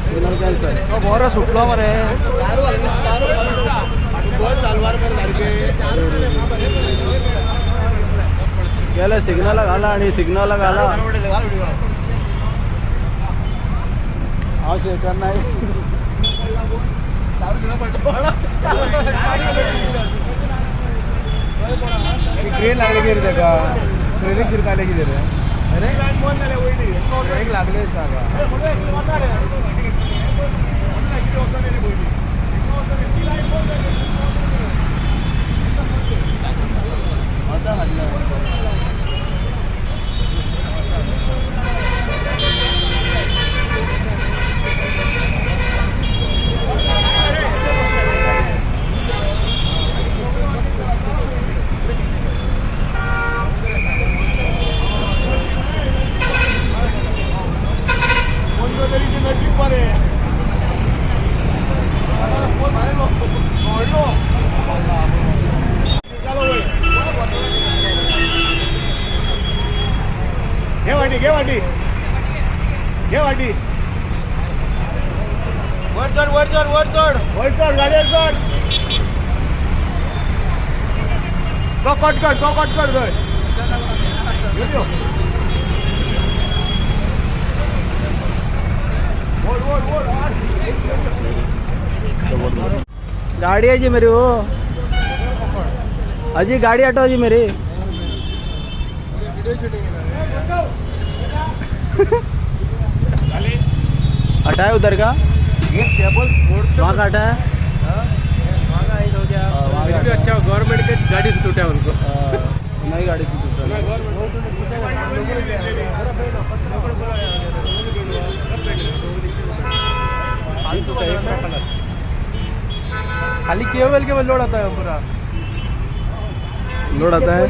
signal cancel बरं सुटलो मरे गेलं सिग्नल घाला आणि सिग्नल घाला हा शेकर नाही ट्रेन लागले की रे का ट्रेन शिरकाले की रे अरे लागले घे वाटी वर चढ गाडी चढ तो कट कर गाड़ी है जी मेरी वो अजी गाड़ी हटाओ जी मेरी हटाए उधर का वहाँ का हटाया अच्छा गवर्नमेंट के गाड़ी से टूटा उनको नई गाड़ी से खाली केवल लोड आता है पूरा लोड आता है